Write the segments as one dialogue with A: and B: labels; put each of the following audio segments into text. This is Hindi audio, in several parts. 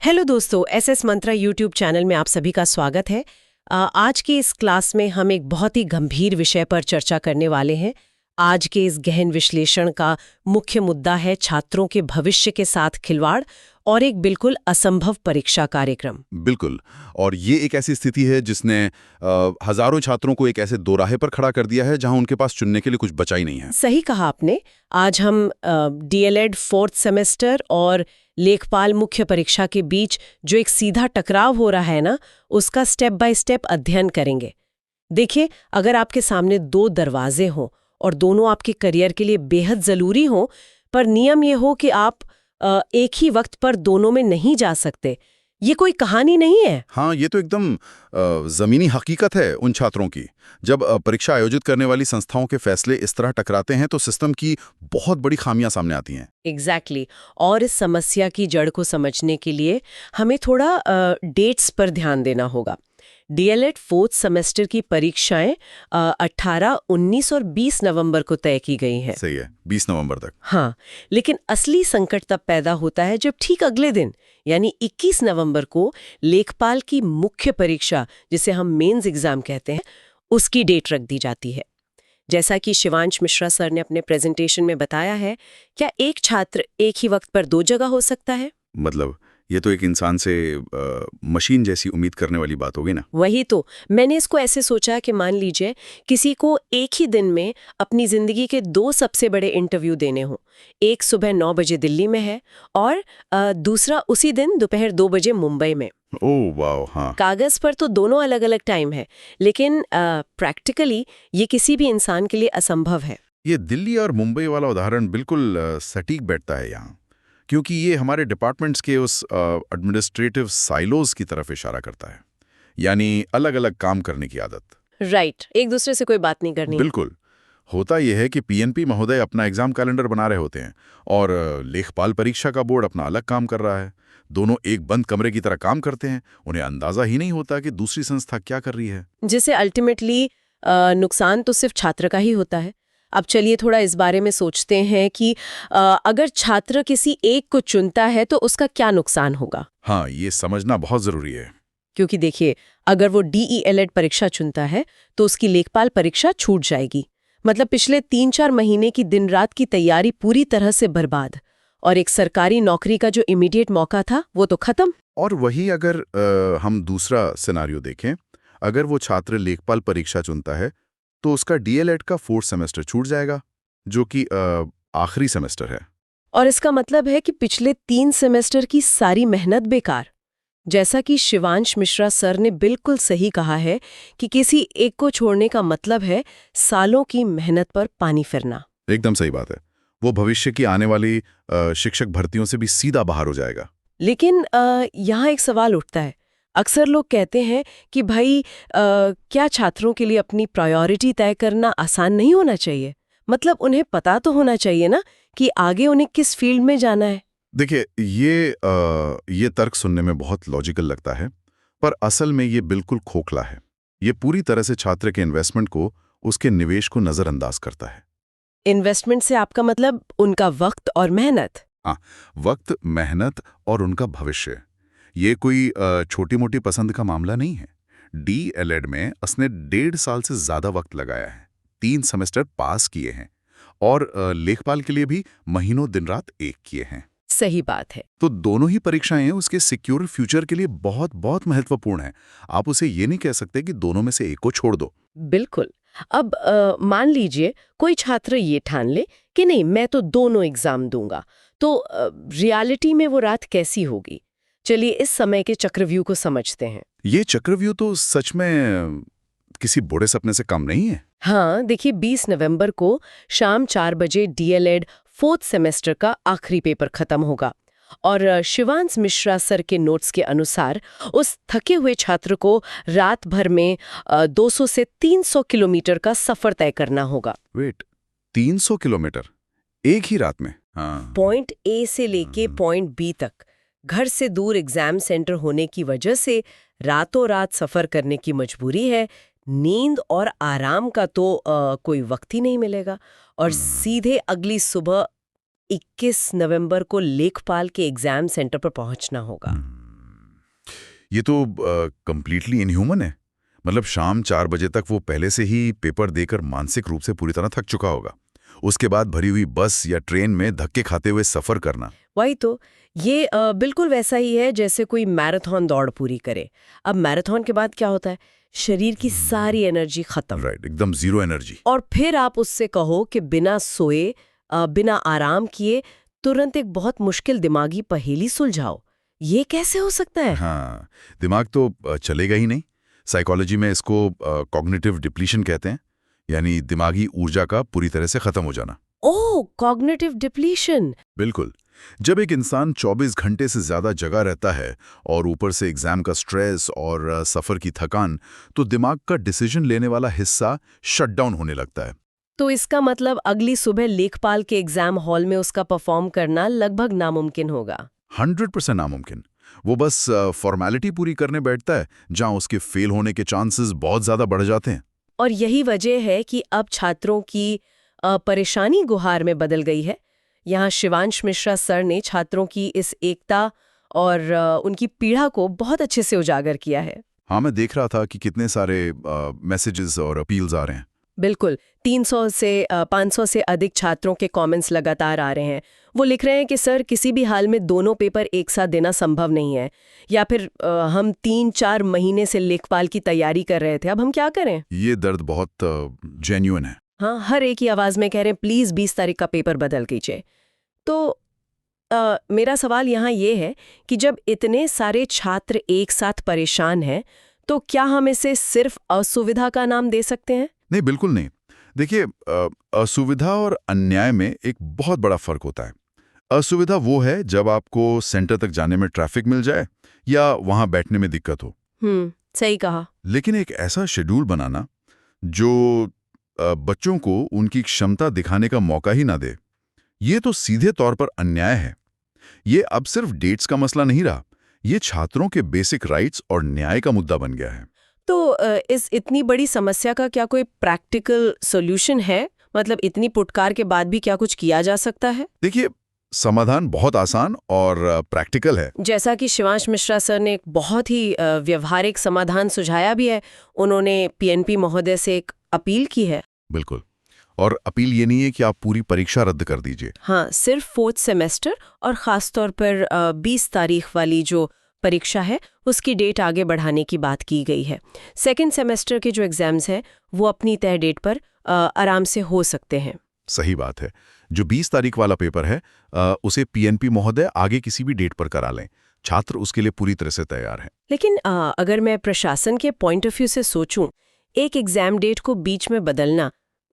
A: हेलो दोस्तों, एसएस मंत्रा यूट्यूब चैनल में आप सभी का स्वागत है। आज की इस क्लास में हम एक बहुत ही गंभीर विषय पर चर्चा करने वाले हैं। आज के इस गहन विश्लेषण का मुख्य मुद्दा है छात्रों के भविष्य के साथ खिलवाड़ और एक बिल्कुल असंभव परीक्षा कार्यक्रम।
B: बिल्कुल। और ये एक ऐसी स्थिति है जिसने हजारों छात्रों को एक ऐसे दोराहे पर खड़ा कर दिया है जहां उनके पास चुनने के लिए कुछ बचा ही नहीं है।
A: सही कहा आपने। आज हम डीएलएड 4th सेमेस्टर और लेखपाल मुख्य परीक्षा के बीच जो एक सीधा टकराव हो रहा है ना, उसका स्टेप बाय स्टेप अध्ययन करेंगे। देखिए, अगर आपके सामने दो दरवाजे हों और दोनों आपके करियर के लिए बेहद जरूरी हों, पर नियम ये हो कि आप एक ही वक्त पर दोनों में नहीं जा सकते, ये कोई कहानी नहीं है।
B: हाँ, ये तो एकदम जमीनी हकीकत है उन छात्रों की। जब परीक्षा आयोजित करने वाली संस्थाओं के फैसले इस तरह टकराते हैं तो सिस्टम की बहुत बड़ी खामियां सामने आती हैं।
A: एग्जैक्टली। और इस समस्या की जड़ को समझने के लिए हमें थोड़ा डेट्स पर ध्यान देना होगा। डीएलएड 4th सेमेस्टर की परीक्षाएं 18, 19 और 20 नवंबर को तय की गई हैं।
B: सही है, 20 नवंबर तक।
A: हाँ, लेकिन असली संकट तब पैदा होता है जब ठीक अगले दिन यानी 21 नवंबर को लेखपाल की मुख्य परीक्षा, जिसे हम मेंस एग्जाम कहते हैं, उसकी डेट रख दी जाती है। जैसा कि शिवांश मिश्रा सर ने अपने प्रेजेंटेशन में बताया है, क्या एक छात्र एक ही वक्त पर दो जगह हो सकता है?
B: मतलब ये तो एक इंसान से मशीन जैसी उम्मीद करने वाली बात हो गई ना।
A: वही तो, मैंने इसको ऐसे सोचा कि मान लीजिए किसी को एक ही दिन में अपनी जिंदगी के दो सबसे बड़े इंटरव्यू देने हों। एक सुबह 9 बजे दिल्ली में है और दूसरा उसी दिन दोपहर 2 बजे मुंबई में।
B: ओह वाह, हाँ।
A: कागज पर तो दोनों अलग अलग टाइम है, लेकिन प्रैक्टिकली ये किसी भी इंसान के लिए असंभव है।
B: ये दिल्ली और मुंबई वाला उदाहरण बिल्कुल सटीक बैठता है यहाँ, क्योंकि ये हमारे डिपार्टमेंट्स के उस एडमिनिस्ट्रेटिव साइलोज की तरफ इशारा करता है, यानी अलग अलग काम करने की आदत।
A: राइट, एक दूसरे से कोई बात नहीं करनी।
B: बिल्कुल। होता यह है कि पीएनपी महोदय अपना एग्जाम कैलेंडर बना रहे होते हैं और लेखपाल परीक्षा का बोर्ड अपना अलग काम कर रहा है। दोनों एक बंद कमरे की तरह काम करते हैं, उन्हें अंदाजा ही नहीं होता कि दूसरी संस्था क्या कर रही है।
A: जिसे अल्टीमेटली नुकसान तो सिर्फ छात्र का ही होता है। अब चलिए थोड़ा इस बारे में सोचते हैं कि अगर छात्र किसी एक को चुनता है तो उसका क्या नुकसान होगा।
B: हाँ, ये समझना बहुत जरूरी है।
A: क्योंकि देखिए, अगर वो डीईएलएड परीक्षा चुनता है तो उसकी लेखपाल परीक्षा छूट जाएगी। मतलब पिछले 3-4 महीने की दिन रात की तैयारी पूरी तरह से बर्बाद, और एक सरकारी नौकरी का जो इमीडिएट मौका था वो तो खत्म।
B: और वही अगर हम दूसरा सिनारियो देखें, अगर वो छात्र लेखपाल परीक्षा चुनता है तो उसका डीएलएड का 4th सेमेस्टर छूट जाएगा, जो कि आखिरी सेमेस्टर है।
A: और इसका मतलब है कि पिछले 3 सेमेस्टर की सारी मेहनत बेकार। जैसा कि शिवांश मिश्रा सर ने बिल्कुल सही कहा है कि किसी एक को छोड़ने का मतलब है सालों की मेहनत पर पानी फिरना।
B: एकदम सही बात है। वो भविष्य की आने वाली शिक्षक भर्तियों से भी सीधा बाहर हो जाएगा।
A: लेकिन यहाँ एक सवाल उठता है। अक्सर लोग कहते हैं कि भाई क्या छात्रों के लिए अपनी प्रायोरिटी तय करना आसान नहीं होना चाहिए? मतलब उन्हें पता तो होना चाहिए ना कि आगे उन्हें किस फील्ड में जाना है।
B: देखिए, ये तर्क सुनने में बहुत लॉजिकल लगता है, पर असल में ये बिल्कुल खोखला है। ये पूरी तरह से छात्र के इन्वेस्टमेंट को, उसके निवेश को नजरअंदाज करता है।
A: इन्वेस्टमेंट से आपका मतलब उनका वक्त और मेहनत?
B: हाँ, वक्त, मेहनत और उनका भविष्य। ये कोई छोटी मोटी पसंद का मामला नहीं है। डीएलएड में उसने 1.5 साल से ज्यादा वक्त लगाया है, 3 सेमेस्टर पास किए हैं और लेखपाल के लिए भी महीनों दिन रात एक किए हैं।
A: सही बात है।
B: तो दोनों ही परीक्षाएं उसके सिक्योर फ्यूचर के लिए बहुत बहुत महत्वपूर्ण है। आप उसे ये नहीं कह सकते कि दोनों में से एक को छोड़ दो।
A: बिल्कुल। अब मान लीजिए कोई छात्र ये ठान ले कि नहीं, मैं तो दोनों एग्जाम दूंगा, तो रियलिटी में वो रात कैसी होगी? चलिए इस समय के चक्रव्यूह को समझते हैं।
B: ये चक्रव्यूह तो सच में किसी बड़े सपने से कम नहीं है।
A: हाँ, देखिए 20 नवंबर को शाम 4 बजे डीएलएड 4th सेमेस्टर का आखिरी पेपर खत्म होगा और शिवांश मिश्रा सर के नोट्स के अनुसार उस थके हुए छात्र को रात भर में 200 से 300 किलोमीटर का सफर तय करना होगा।
B: वेट, 300 किलोमीटर एक ही रात में? हाँ।
A: पॉइंट ए से लेके पॉइंट बी तक। घर से दूर एग्जाम सेंटर होने की वजह से रातों रात सफर करने की मजबूरी है। नींद और आराम का तो कोई वक्त ही नहीं मिलेगा और सीधे अगली सुबह 21 नवंबर को लेखपाल के एग्जाम सेंटर पर पहुंचना होगा।
B: ये तो कंप्लीटली इनह्यूमन है। मतलब शाम 4 बजे तक वो पहले से ही पेपर देकर मानसिक रूप से पूरी तरह थक चुका होगा। उसके बाद भरी हुई बस या ट्रेन में धक्के खाते हुए सफ़र करना।
A: वही तो, ये बिल्कुल वैसा ही है जैसे कोई मैराथन दौड़ पूरी करे। अब मैराथन के बाद क्या होता है? शरीर की सारी एनर्जी खत्म।
B: राइट, एकदम ज़ीरो एनर्जी।
A: और फिर आप उससे कहो कि बिना सोए, बिना आराम किए तुरंत एक बहुत मुश्किल दिमागी पहेली सुलझाओ। ये कैसे हो सकता है?
B: हाँ, दिमाग तो चलेगा ही नहीं। साइकोलॉजी में इसको कॉग्निटिव डिप्लीशन कहते हैं, यानी दिमागी ऊर्जा का पूरी तरह से खत्म हो जाना।
A: ओह, कॉग्निटिव डिप्लीशन।
B: बिल्कुल। जब एक इंसान 24 घंटे से ज़्यादा जगा रहता है और ऊपर से एग्जाम का स्ट्रेस और सफ़र की थकान, तो दिमाग का डिसीजन लेने वाला हिस्सा शट डाउन होने लगता है।
A: तो इसका मतलब अगली सुबह लेखपाल के एग्जाम हॉल में उसका परफॉर्म करना लगभग नामुमकिन होगा।
B: 100% नामुमकिन। वो बस फॉर्मेलिटी पूरी करने बैठता है, जहां उसके फेल होने के चांसेस बहुत ज़्यादा बढ़ जाते हैं।
A: और यही वजह है कि अब छात्रों की परेशानी गुहार में बदल गई है। यहाँ शिवांश मिश्रा सर ने छात्रों की इस एकता और उनकी पीड़ा को बहुत अच्छे से उजागर किया है।
B: हाँ, मैं देख रहा था कि कितने सारे मैसेजेस और अपील्स आ रहे हैं।
A: बिल्कुल, 300 से 500 से अधिक छात्रों के कमेंट्स लगातार आ रहे हैं। वो लिख रहे हैं कि सर किसी भी हाल में दोनों पेपर एक साथ देना संभव नहीं है, या फिर हम 3-4 महीने से लेखपाल की तैयारी कर रहे थे, अब हम क्या करें?
B: ये दर्द बहुत जेन्युइन है।
A: हाँ, हर एक ही आवाज़ में कह रहे हैं प्लीज़ 20 तारीख का पेपर बदल कीजिए। तो मेरा सवाल यहाँ ये है कि जब इतने सारे छात्र एक साथ परेशान हैं, तो क्या हम इसे सिर्फ असुविधा का नाम दे सकते हैं?
B: नहीं, बिल्कुल नहीं। देखिए, असुविधा और अन्याय में एक बहुत बड़ा फर्क होता है। असुविधा वो है जब आपको सेंटर तक जाने में ट्रैफिक मिल जाए या वहां बैठने में दिक्कत हो।
A: सही कहा।
B: लेकिन एक ऐसा शेड्यूल बनाना जो बच्चों को उनकी क्षमता दिखाने का मौका ही ना दे, ये तो सीधे तौर पर अन्याय है। ये अब सिर्फ डेट्स का मसला नहीं रहा, ये छात्रों के बेसिक राइट्स और न्याय का मुद्दा बन गया है।
A: तो इस इतनी बड़ी समस्या का क्या कोई प्रैक्टिकल सॉल्यूशन है? मतलब इतनी पुटकार के बाद भी क्या कुछ किया जा सकता है?
B: देखिए, समाधान बहुत आसान और प्रैक्टिकल है।
A: जैसा कि शिवांश मिश्रा सर ने एक बहुत ही व्यवहारिक समाधान सुझाया भी है। उन्होंने पीएनपी महोदय से एक अपील की है।
B: बिल्कुल। और अपील ये नहीं है कि आप पूरी परीक्षा रद्द कर दीजिए।
A: हाँ, सिर्फ 4th सेमेस्टर और ख़ासतौर पर 20 तारीख वाली जो परीक्षा है उसकी डेट आगे बढ़ाने की बात की गई है। 2nd सेमेस्टर के जो एग्ज़ाम्स हैं वो अपनी तय डेट पर आराम से हो सकते हैं।
B: सही बात है। जो 20 तारीख वाला पेपर है, उसे पीएनपी महोदय आगे किसी भी डेट पर करा लें। छात्र उसके लिए पूरी तरह से तैयार हैं।
A: लेकिन अगर मैं प्रशासन के पॉइंट ऑफ व्यू से सोचूं, एक एग्ज़ाम डेट को बीच में बदलना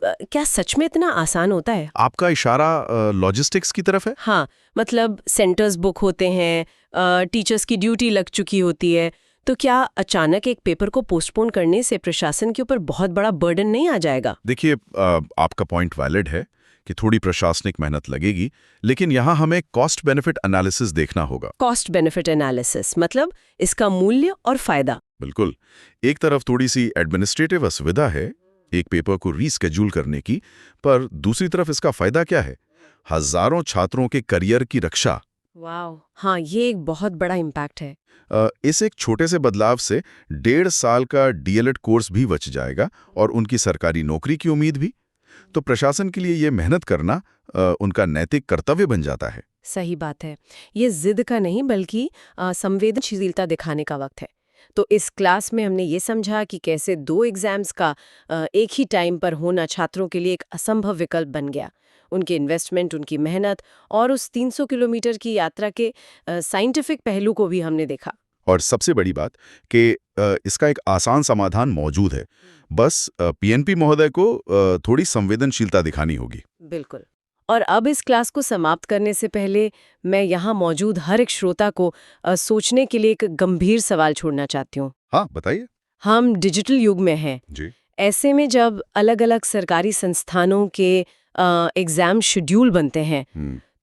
A: क्या सच में इतना आसान होता है?
B: आपका इशारा लॉजिस्टिक्स की तरफ है?
A: हाँ, मतलब सेंटर्स बुक होते हैं, टीचर्स की ड्यूटी लग चुकी होती है, तो क्या अचानक एक पेपर को पोस्टपोन करने से प्रशासन के ऊपर बहुत बड़ा बर्डन नहीं आ जाएगा?
B: देखिए, आपका पॉइंट वैलिड है कि थोड़ी प्रशासनिक मेहनत लगेगी, लेकिन यहाँ हमें कॉस्ट बेनिफिट एनालिसिस देखना होगा।
A: कॉस्ट बेनिफिट एनालिसिस मतलब इसका मूल्य और फायदा।
B: बिल्कुल। एक तरफ थोड़ी सी एडमिनिस्ट्रेटिव असुविधा है एक पेपर को रीस्केड्यूल करने की, पर दूसरी तरफ इसका फायदा क्या है? हजारों छात्रों के करियर की रक्षा।
A: वाह, हाँ, ये एक बहुत बड़ा इम्पैक्ट है।
B: इस एक छोटे से बदलाव से 1.5 साल का डीएलएड कोर्स भी बच जाएगा और उनकी सरकारी नौकरी की उम्मीद भी। तो प्रशासन के लिए ये मेहनत करना उनका नैतिक कर्तव्य बन जाता है।
A: सही बात है। ये जिद का नहीं बल्कि संवेदनशीलता दिखाने का वक्त है। तो इस क्लास में हमने ये समझा कि कैसे 2 एग्जाम्स का एक ही टाइम पर होना छात्रों के लिए एक असंभव विकल्प बन गया। उनके इन्वेस्टमेंट, उनकी मेहनत और उस 300 किलोमीटर की यात्रा के साइंटिफिक पहलू को भी हमने देखा।
B: और सबसे बड़ी बात कि इसका एक आसान समाधान मौजूद है। बस पीएनपी महोदय को थोड़ी संवेदनशीलता दिखानी होगी।
A: बिल्कुल। और अब इस क्लास को समाप्त करने से पहले मैं यहाँ मौजूद हर एक श्रोता को सोचने के लिए एक गंभीर सवाल छोड़ना चाहती हूँ।
B: हाँ, बताइए।
A: हम डिजिटल युग में हैं।
B: जी।
A: ऐसे में जब अलग-अलग सरकारी संस्थानों के एग्जाम शेड्यूल बनते हैं,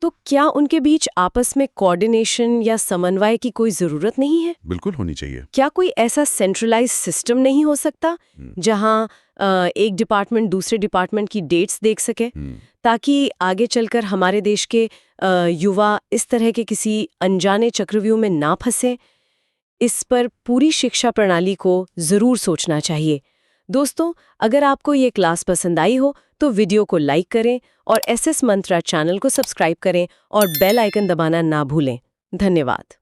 A: तो क्या उनके बीच आपस में कोऑर्डिनेशन या समन्वय की कोई जरूरत नहीं है?
B: बिल्कुल होनी चाहिए।
A: क्या कोई ऐसा सेंट्रलाइज सिस्टम नहीं हो सकता जहां एक डिपार्टमेंट दूसरे डिपार्टमेंट की डेट्स देख सके, ताकि आगे चलकर हमारे देश के युवा इस तरह के किसी अनजाने चक्रव्यूह में ना फंसे? इस पर पूरी शिक्षा प्रणाली को ज़रूर सोचना चाहिए। दोस्तों, अगर आपको ये क्लास पसंद आई हो तो वीडियो को लाइक करें और एसएस मंत्रा चैनल को सब्सक्राइब करें और बेल आइकन दबाना ना भूलें। धन्यवाद।